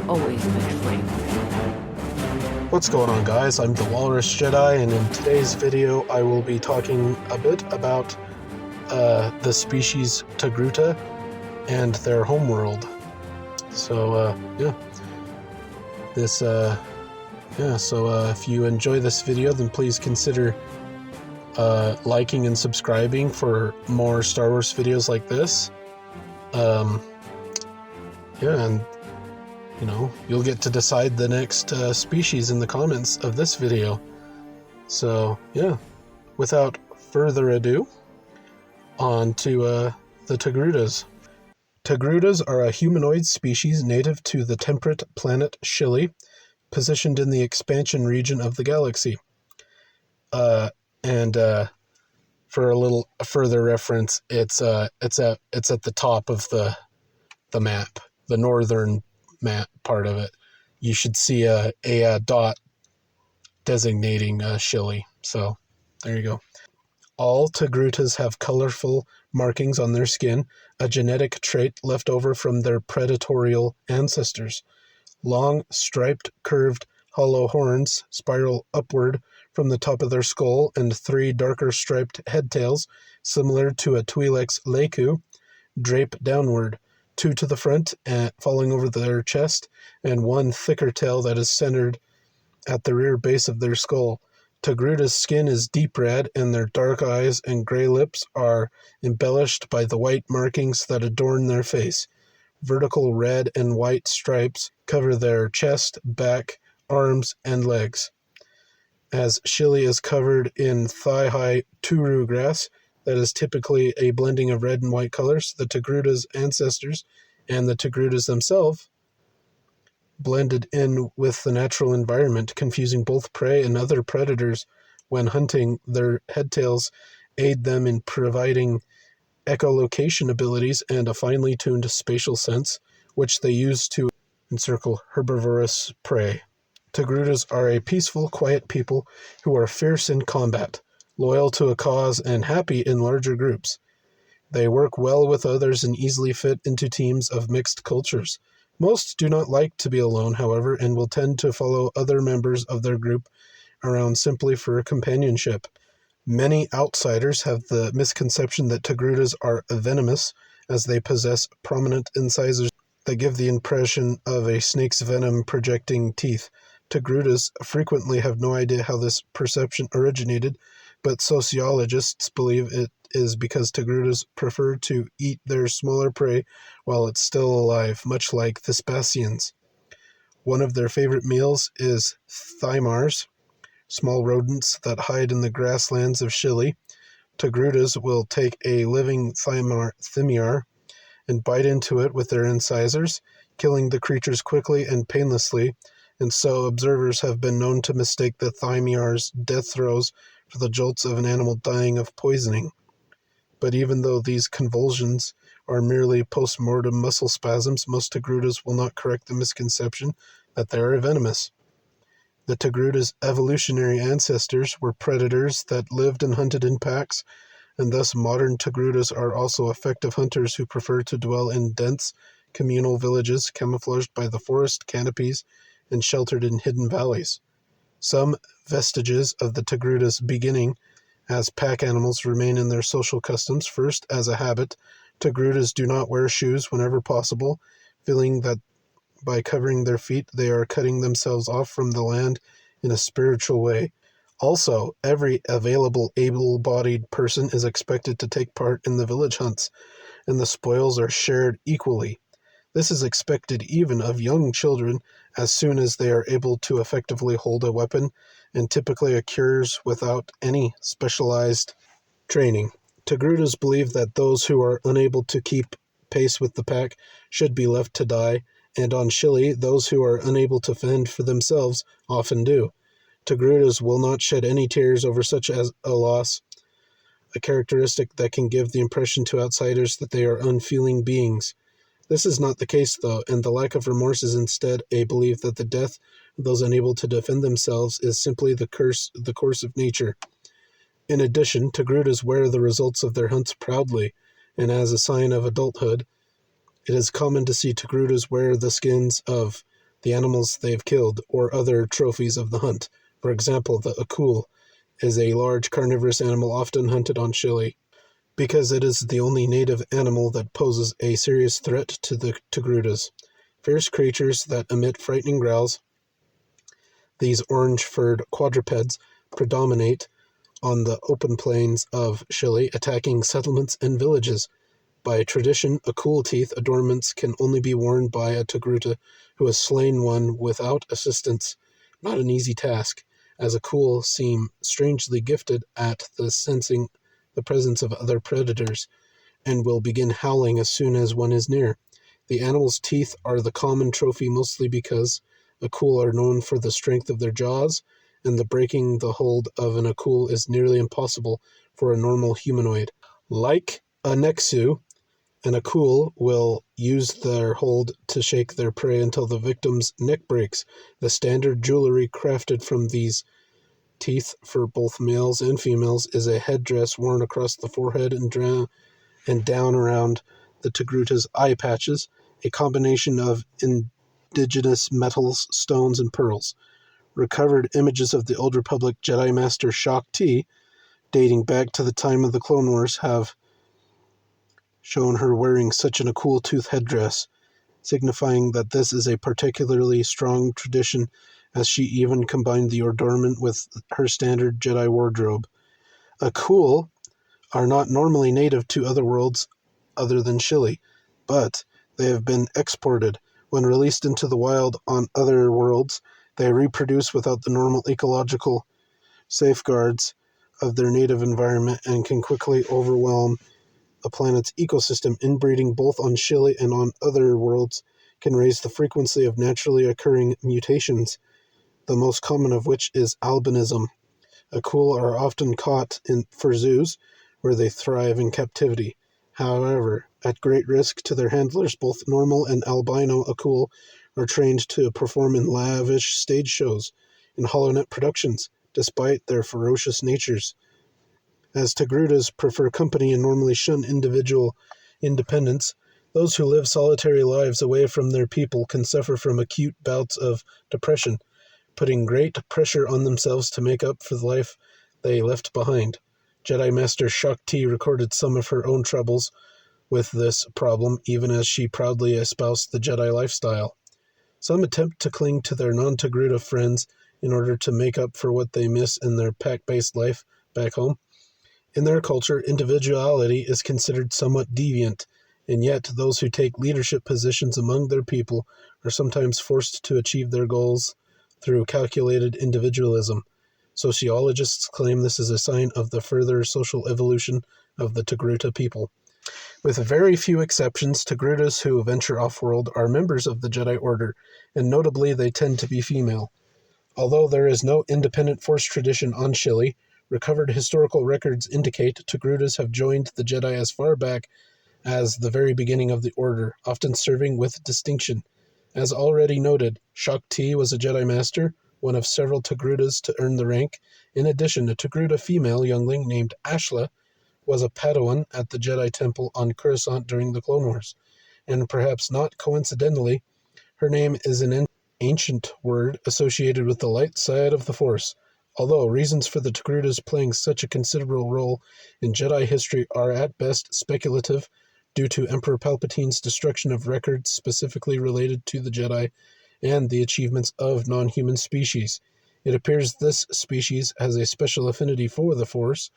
always been flavor. What's going on, guys? I'm the Walrus Jedi, and in today's video I will be talking a bit about the species Togruta and their homeworld. So if you enjoy this video, then please consider liking and subscribing for more Star Wars videos like this. And you'll get to decide the next species in the comments of this video. So without further ado, on to the Togrutas. Togrutas are a humanoid species native to the temperate planet Chile, positioned in the expansion region of the galaxy. For a little further reference, it's at the top of the map, the northern map part of it. You should see a dot designating Chile. So there you go. All Togrutas have colorful markings on their skin, a genetic trait left over from their predatorial ancestors. Long, striped, curved, hollow horns spiral upward from the top of their skull, and 3 darker striped head tails, similar to a Twi'lek's Leku, drape downward, 2 to the front and falling over their chest, and 1 thicker tail that is centered at the rear base of their skull. Togruta's skin is deep red, and their dark eyes and gray lips are embellished by the white markings that adorn their face. Vertical red and white stripes cover their chest, back, arms, and legs. As Chile is covered in thigh-high turu grass that is typically a blending of red and white colors, the Togruta's ancestors and the Togrutas themselves blended in with the natural environment, confusing both prey and other predators when hunting. Their headtails aid them in providing echolocation abilities and a finely tuned spatial sense, which they use to encircle herbivorous prey. Togrutas are a peaceful, quiet people who are fierce in combat, loyal to a cause, and happy in larger groups. They work well with others and easily fit into teams of mixed cultures. Most do not like to be alone, however, and will tend to follow other members of their group around simply for companionship. Many outsiders have the misconception that Togrutas are venomous, as they possess prominent incisors that give the impression of a snake's venom projecting teeth. Togrutas frequently have no idea how this perception originated, but sociologists believe it is because Togrutas prefer to eat their smaller prey while it's still alive, much like Thespasians. One of their favorite meals is thymars, small rodents that hide in the grasslands of Chile. Togrutas will take a living thymar and bite into it with their incisors, killing the creatures quickly and painlessly, and so observers have been known to mistake the thymar's death throes for the jolts of an animal dying of poisoning. But even though these convulsions are merely post-mortem muscle spasms, most Togrutas will not correct the misconception that they are venomous. The Togrutas' evolutionary ancestors were predators that lived and hunted in packs, and thus modern Togrutas are also effective hunters who prefer to dwell in dense, communal villages camouflaged by the forest canopies and sheltered in hidden valleys. Some vestiges of the Togrutas' beginning as pack animals remain in their social customs. First, as a habit, Togrutas do not wear shoes whenever possible, feeling that by covering their feet they are cutting themselves off from the land in a spiritual way. Also, every available able-bodied person is expected to take part in the village hunts, and the spoils are shared equally. This is expected even of young children as soon as they are able to effectively hold a weapon, and typically occurs without any specialized training. Togrutas believe that those who are unable to keep pace with the pack should be left to die, and on Chile, those who are unable to fend for themselves often do. Togrutas will not shed any tears over such as a loss, a characteristic that can give the impression to outsiders that they are unfeeling beings. This is not the case, though, and the lack of remorse is instead a belief that the death of those unable to defend themselves is simply the course of nature. In addition, Togrutas wear the results of their hunts proudly, and as a sign of adulthood, it is common to see Togrutas wear the skins of the animals they've killed, or other trophies of the hunt. For example, the akul is a large carnivorous animal often hunted on Chile. Because it is the only native animal that poses a serious threat to the Togrutas. Fierce creatures that emit frightening growls, these orange-furred quadrupeds predominate on the open plains of Chile, attacking settlements and villages. By tradition, akul teeth adornments can only be worn by a Togruta who has slain one without assistance. Not an easy task, as akul seem strangely gifted at the sensing the presence of other predators, and will begin howling as soon as one is near. The animal's teeth are the common trophy mostly because akul are known for the strength of their jaws, and the breaking the hold of an akul is nearly impossible for a normal humanoid. Like a nexu, an akul will use their hold to shake their prey until the victim's neck breaks. The standard jewelry crafted from these teeth for both males and females is a headdress worn across the forehead and down around the Togruta's eye patches, a combination of indigenous metals, stones, and pearls. Recovered images of the Old Republic Jedi Master Shaak Ti, dating back to the time of the Clone Wars, have shown her wearing such an akul tooth headdress, signifying that this is a particularly strong tradition, as she even combined the adornment with her standard Jedi wardrobe. Akul are not normally native to other worlds other than Chile, but they have been exported. When released into the wild on other worlds, they reproduce without the normal ecological safeguards of their native environment and can quickly overwhelm a planet's ecosystem. Inbreeding both on Chile and on other worlds can raise the frequency of naturally occurring mutations, the most common of which is albinism. Akul are often caught for zoos, where they thrive in captivity. However, at great risk to their handlers, both normal and albino akul are trained to perform in lavish stage shows and HoloNet productions, despite their ferocious natures. As Togrutas prefer company and normally shun individual independence, those who live solitary lives away from their people can suffer from acute bouts of depression, putting great pressure on themselves to make up for the life they left behind. Jedi Master Shaak Ti recorded some of her own troubles with this problem, even as she proudly espoused the Jedi lifestyle. Some attempt to cling to their non-Togruta friends in order to make up for what they miss in their pack-based life back home. In their culture, individuality is considered somewhat deviant, and yet those who take leadership positions among their people are sometimes forced to achieve their goals through calculated individualism. Sociologists claim this is a sign of the further social evolution of the Togruta people. With very few exceptions, Togrutas who venture off-world are members of the Jedi Order, and notably they tend to be female. Although there is no independent Force tradition on Chile, recovered historical records indicate Togrutas have joined the Jedi as far back as the very beginning of the Order, often serving with distinction. As already noted, Shaak Ti was a Jedi Master, one of several Togrutas to earn the rank. In addition, a Togruta female youngling named Ashla was a Padawan at the Jedi Temple on Coruscant during the Clone Wars, and perhaps not coincidentally, her name is an ancient word associated with the light side of the Force. Although reasons for the Togrutas playing such a considerable role in Jedi history are at best speculative, due to Emperor Palpatine's destruction of records specifically related to the Jedi and the achievements of non-human species. It appears this species has a special affinity for the Force.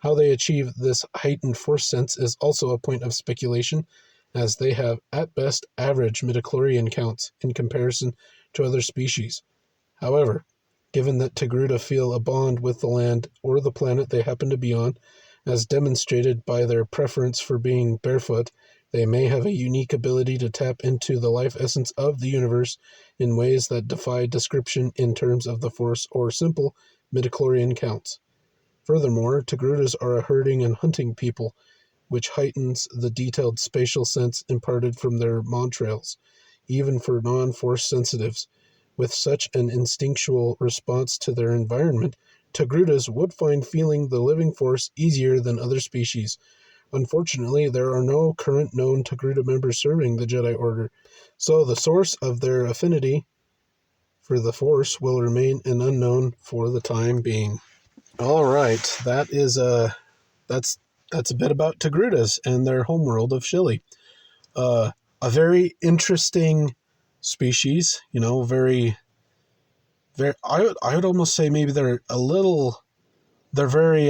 How they achieve this heightened Force sense is also a point of speculation, as they have, at best, average midichlorian counts in comparison to other species. However, given that Togruta feel a bond with the land or the planet they happen to be on, as demonstrated by their preference for being barefoot, they may have a unique ability to tap into the life essence of the universe in ways that defy description in terms of the Force or simple midichlorian counts. Furthermore, Togrutas are a herding and hunting people, which heightens the detailed spatial sense imparted from their montrails, even for non-Force sensitives. With such an instinctual response to their environment, Togrutas would find feeling the living Force easier than other species. Unfortunately, there are no current known Togruta members serving the Jedi Order, so the source of their affinity for the Force will remain an unknown for the time being. All right, that's a bit about Togrutas and their homeworld of Chile. A very interesting species, very, very. I would almost say maybe they're very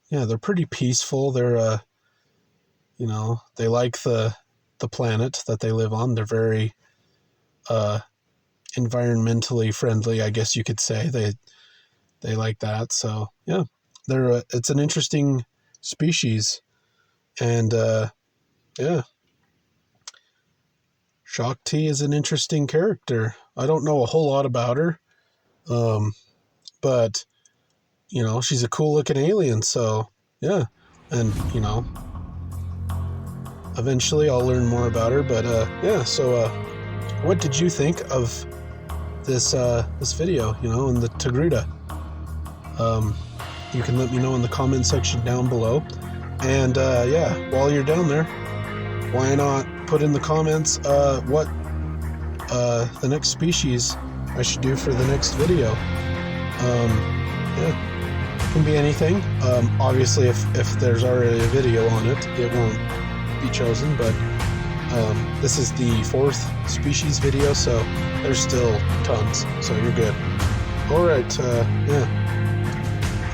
they're pretty peaceful. They're they like the planet that they live on. They're very environmentally friendly, I guess you could say. They like that. So yeah, it's an interesting species, and yeah, Shakti is an interesting character. I don't know a whole lot about her, but she's a cool looking alien. So yeah, and eventually I'll learn more about her. But yeah, so what did you think of this video? And the Togruta. You can let me know in the comment section down below. And yeah, while you're down there, why not put in the comments what the next species I should do for the next video. Yeah, it can be anything. Obviously, if there's already a video on it, it won't be chosen, but this is the 4th species video, so there's still tons, so you're good. Alright, yeah.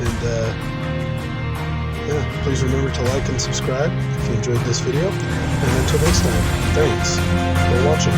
And yeah, please remember to like and subscribe if you enjoyed this video. And until next time, thanks for watching.